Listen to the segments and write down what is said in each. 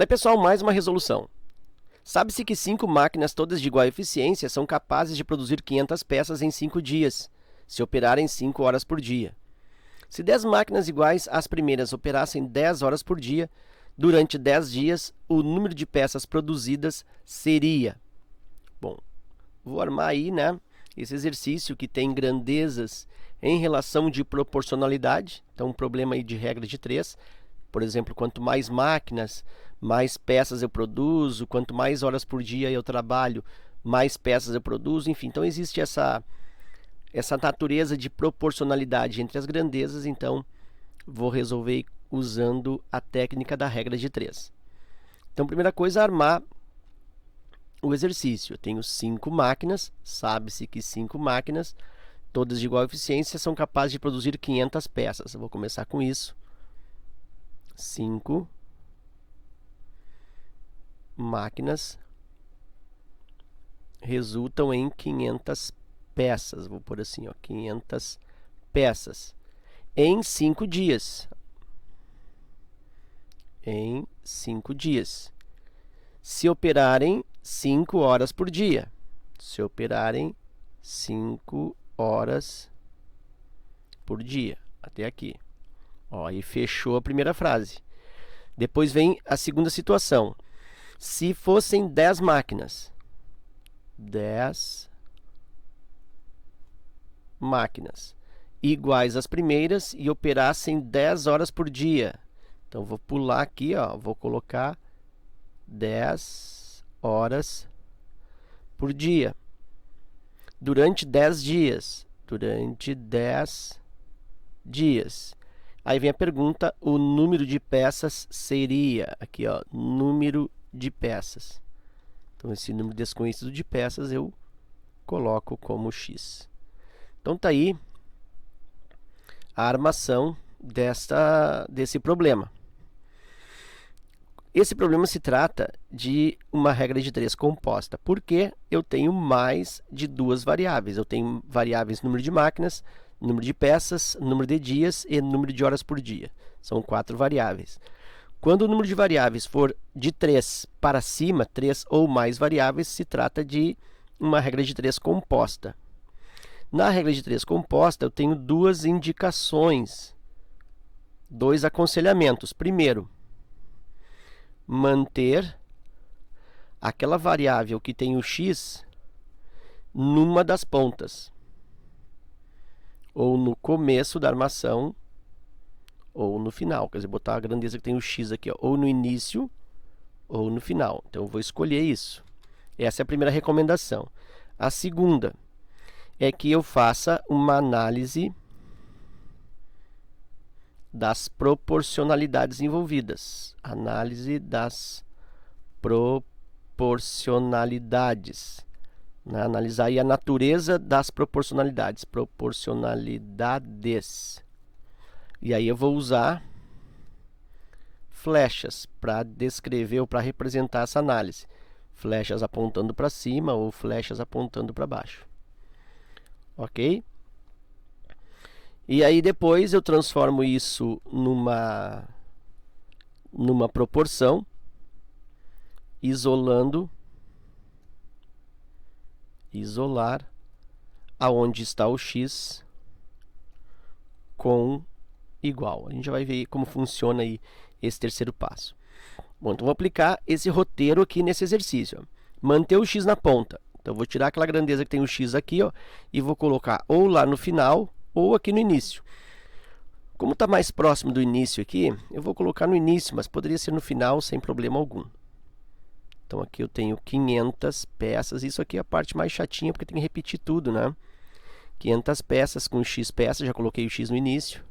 Daí, pessoal, mais uma resolução. Sabe-se que 5 máquinas, todas de igual eficiência, são capazes de produzir 500 peças em 5 dias, se operarem 5 horas por dia. Se 10 máquinas iguais às primeiras operassem 10 horas por dia, durante 10 dias, o número de peças produzidas seria... Bom, vou armar aí, né, esse exercício que tem grandezas em relação de proporcionalidade. Então, um problema aí de regra de 3. Por exemplo, quanto mais máquinas, mais peças eu produzo. Quanto mais horas por dia eu trabalho, mais peças eu produzo. Enfim, então existe essa natureza de proporcionalidade entre as grandezas. Então, vou resolver usando a técnica da regra de 3. Então, primeira coisa, armar o exercício. Eu tenho 5 máquinas, sabe-se que 5 máquinas, todas de igual eficiência, são capazes de produzir 500 peças. Eu vou começar com isso. 5 máquinas resultam em 500 peças. Vou pôr assim, ó, 500 peças em 5 dias. Em 5 dias. Se operarem 5 horas por dia. Se operarem 5 horas por dia. Até aqui. Ó, aí fechou a primeira frase. Depois vem a segunda situação. Se fossem 10 máquinas. 10 máquinas iguais às primeiras e operassem 10 horas por dia. Então, vou pular aqui, ó, vou colocar 10 horas por dia. Durante 10 dias. Durante 10 dias. Aí vem a pergunta, o número de peças seria, aqui ó, número de peças. Então, esse número desconhecido de peças eu coloco como x. Então, tá aí a armação desse problema. Esse problema se trata de uma regra de 3 composta, porque eu tenho mais de 2 variáveis. Eu tenho variáveis número de máquinas, número de peças, número de dias e número de horas por dia. São 4 variáveis. Quando o número de variáveis for de 3 para cima, 3 ou mais variáveis, se trata de uma regra de 3 composta. Na regra de 3 composta, eu tenho 2 indicações, 2 aconselhamentos. Primeiro, manter aquela variável que tem o x numa das pontas, ou no começo da armação, ou no final. Quer dizer, botar a grandeza que tem o x aqui, ó, ou no início, ou no final. Então, eu vou escolher isso. Essa é a primeira recomendação. A segunda é que eu faça uma análise das proporcionalidades envolvidas. Análise das proporcionalidades. Né? Analisar aí a natureza das proporcionalidades. Proporcionalidades. E aí eu vou usar flechas para descrever ou para representar essa análise. Flechas apontando para cima ou flechas apontando para baixo. Ok? E aí depois eu transformo isso numa proporção, isolar aonde está o x com igual. A gente já vai ver como funciona aí esse terceiro passo. Bom, então vou aplicar esse roteiro aqui nesse exercício. Ó. Manter o x na ponta. Então, vou tirar aquela grandeza que tem o x aqui, ó, e vou colocar ou lá no final ou aqui no início. Como está mais próximo do início aqui, eu vou colocar no início, mas poderia ser no final sem problema algum. Então, aqui eu tenho 500 peças. Isso aqui é a parte mais chatinha, porque tem que repetir tudo, né? 500 peças com x peças, já coloquei o x no início.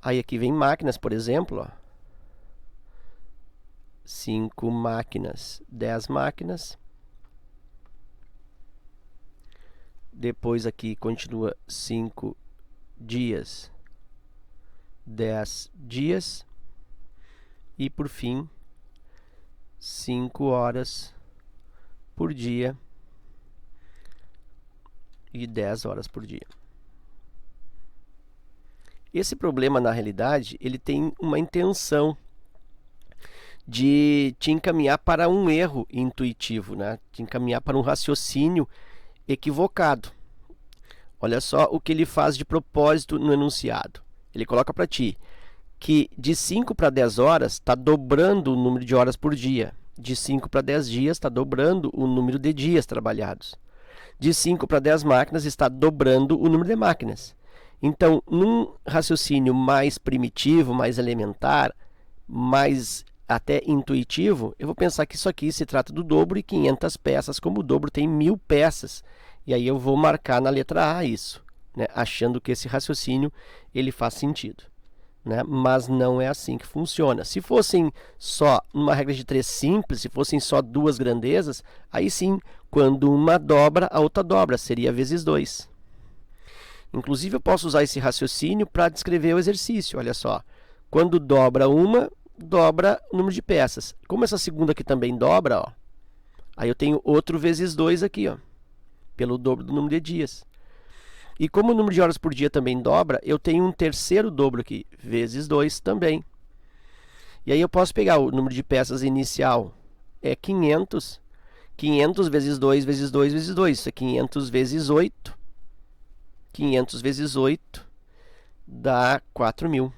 Aí aqui vem máquinas, por exemplo, ó. 5 máquinas, 10 máquinas. Depois aqui continua 5 dias, 10 dias. E por fim, 5 horas por dia e 10 horas por dia. Esse problema, na realidade, ele tem uma intenção de te encaminhar para um erro intuitivo, né? Te encaminhar para um raciocínio equivocado. Olha só o que ele faz de propósito no enunciado. Ele coloca para ti que de 5 para 10 horas está dobrando o número de horas por dia. De 5 para 10 dias está dobrando o número de dias trabalhados. De 5 para 10 máquinas está dobrando o número de máquinas. Então, num raciocínio mais primitivo, mais elementar, mais até intuitivo, eu vou pensar que isso aqui se trata do dobro e 500 peças, como o dobro tem 1000 peças. E aí eu vou marcar na letra A isso, né? Achando que esse raciocínio ele faz sentido, né? Mas não é assim que funciona. Se fossem só uma regra de 3 simples, se fossem só duas grandezas, aí sim, quando uma dobra, a outra dobra, seria vezes 2. Inclusive, eu posso usar esse raciocínio para descrever o exercício. Olha só, quando dobra uma, dobra o número de peças. Como essa segunda aqui também dobra, ó, aí eu tenho outro vezes 2 aqui, ó, pelo dobro do número de dias. E como o número de horas por dia também dobra, eu tenho um terceiro dobro aqui, vezes 2 também. E aí eu posso pegar o número de peças inicial, é 500. 500 vezes 2 vezes 2 vezes 2, isso é 500 vezes 8. 500 vezes 8 dá 4.000.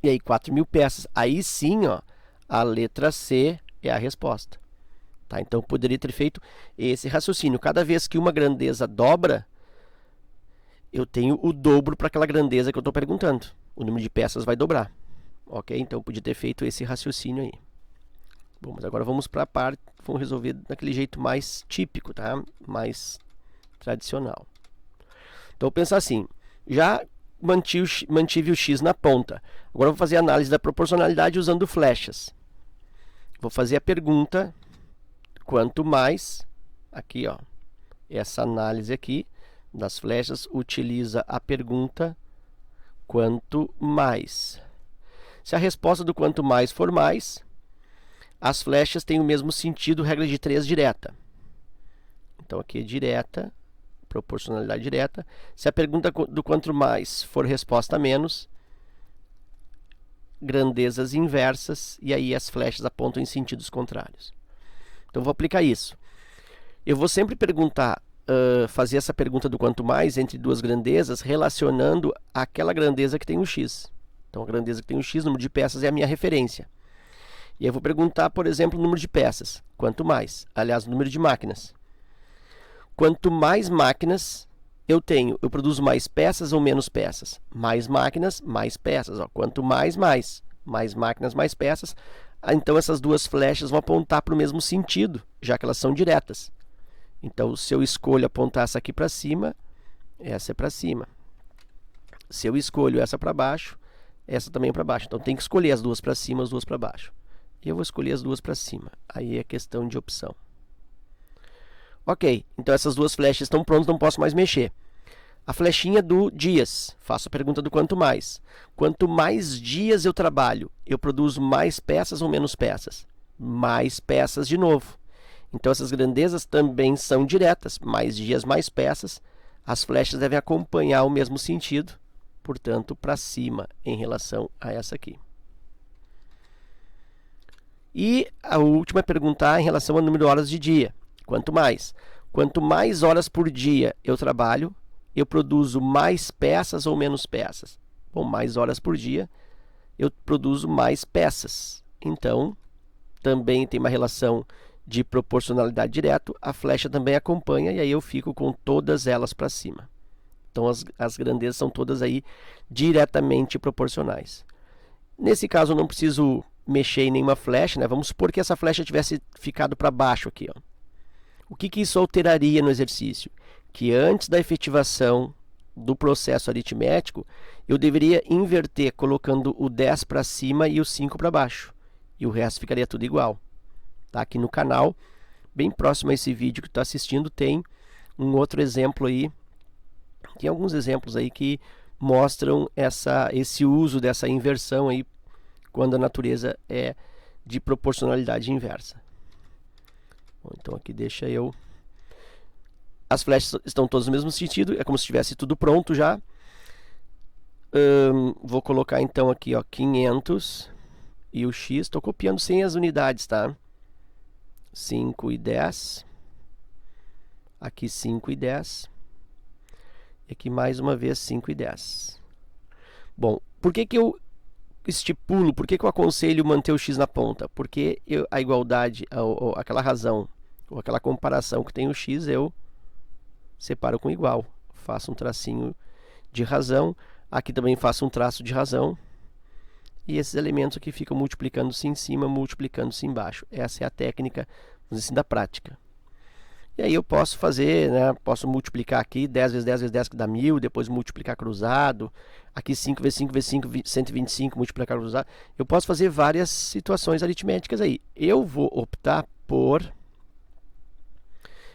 E aí 4.000 peças. Aí sim, ó, a letra C é a resposta. Tá? Então eu poderia ter feito esse raciocínio. Cada vez que uma grandeza dobra, eu tenho o dobro para aquela grandeza que eu estou perguntando. O número de peças vai dobrar. Ok? Então eu podia ter feito esse raciocínio aí. Bom, mas agora vamos para a parte, vamos resolver daquele jeito mais típico, tá? Mais tradicional. Então, pensar assim, já mantive o x na ponta. Agora eu vou fazer a análise da proporcionalidade usando flechas. Vou fazer a pergunta, quanto mais, aqui, ó, essa análise aqui das flechas utiliza a pergunta, quanto mais. Se a resposta do quanto mais for mais, as flechas têm o mesmo sentido, regra de 3 direta. Então, aqui é direta, proporcionalidade direta. Se a pergunta do quanto mais for resposta menos, grandezas inversas, e aí as flechas apontam em sentidos contrários. Então, vou aplicar isso. Eu vou sempre perguntar, fazer essa pergunta do quanto mais entre duas grandezas, relacionando aquela grandeza que tem um x. Então, a grandeza que tem um x, número de peças, é a minha referência. E eu vou perguntar, por exemplo, o número de peças. Quanto mais? Aliás, o número de máquinas. Quanto mais máquinas eu tenho, eu produzo mais peças ou menos peças? Mais máquinas, mais peças. Ó. Quanto mais máquinas, mais peças. Então, essas duas flechas vão apontar para o mesmo sentido, já que elas são diretas. Então, se eu escolho apontar essa aqui para cima, essa é para cima. Se eu escolho essa para baixo, essa também é para baixo. Então, tem que escolher as duas para cima, as duas para baixo. E eu vou escolher as duas para cima. Aí é questão de opção. Ok, então essas duas flechas estão prontas, não posso mais mexer. A flechinha do dias, faço a pergunta do quanto mais. Quanto mais dias eu trabalho, eu produzo mais peças ou menos peças? Mais peças de novo. Então essas grandezas também são diretas, mais dias, mais peças. As flechas devem acompanhar o mesmo sentido, portanto, para cima em relação a essa aqui. E a última é perguntar em relação ao número de horas de dia. Quanto mais horas por dia eu trabalho, eu produzo mais peças ou menos peças? Bom, mais horas por dia, eu produzo mais peças. Então, também tem uma relação de proporcionalidade direto, a flecha também acompanha, e aí eu fico com todas elas para cima. Então, as grandezas são todas aí diretamente proporcionais. Nesse caso, eu não preciso mexer em nenhuma flecha, né? Vamos supor que essa flecha tivesse ficado para baixo aqui, ó. O que isso alteraria no exercício? Que antes da efetivação do processo aritmético, eu deveria inverter, colocando o 10 para cima e o 5 para baixo. E o resto ficaria tudo igual. Tá? Aqui no canal, bem próximo a esse vídeo que tu está assistindo, tem um outro exemplo aí. Tem alguns exemplos aí que mostram esse uso dessa inversão aí, quando a natureza é de proporcionalidade inversa. Bom, então aqui deixa eu... As flechas estão todas no mesmo sentido, é como se tivesse tudo pronto já. Vou colocar então aqui, ó, 500 e o x, estou copiando sem as unidades, tá? 5 e 10. Aqui 5 e 10. E aqui mais uma vez 5 e 10. Bom, por que que eu estipulo, por que que eu aconselho manter o x na ponta? Porque a igualdade, aquela razão, ou aquela comparação que tem o x, eu separo com igual. Faço um tracinho de razão. Aqui também faço um traço de razão. E esses elementos aqui ficam multiplicando-se em cima, multiplicando-se embaixo. Essa é a técnica, vamos dizer assim, da prática. E aí eu posso fazer, né, posso multiplicar aqui 10 vezes 10 vezes 10 que dá 1000, depois multiplicar cruzado. Aqui 5 vezes 5 vezes 5, 125, multiplicar cruzado. Eu posso fazer várias situações aritméticas aí. Eu vou optar por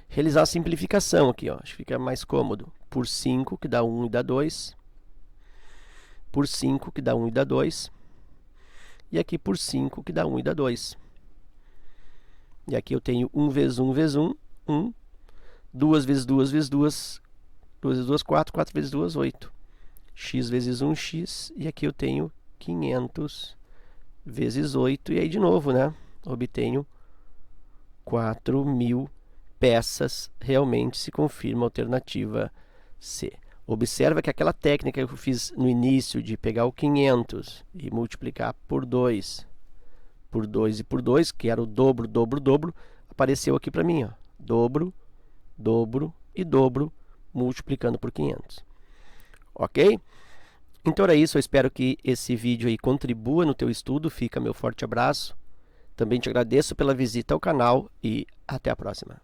realizar a simplificação aqui, ó. Acho que fica mais cômodo. Por 5, que dá 1 e dá 2. Por 5, que dá 1 e dá 2. E aqui por 5, que dá 1 e dá 2. E aqui eu tenho 1 vezes 1 vezes 1, 1. 2 vezes 2 vezes 2, 2 vezes 2, 4, 4 vezes 2, 8. X vezes 1, x. E aqui eu tenho 500 vezes 8. E aí, de novo, né? Obtenho 4.000 peças. Realmente se confirma a alternativa C. Observa que aquela técnica que eu fiz no início de pegar o 500 e multiplicar por 2 e por 2, que era o dobro, dobro, dobro, apareceu aqui para mim, ó. Dobro, dobro e dobro, multiplicando por 500. Ok? Então era isso, eu espero que esse vídeo aí contribua no teu estudo. Fica meu forte abraço. Também te agradeço pela visita ao canal e até a próxima.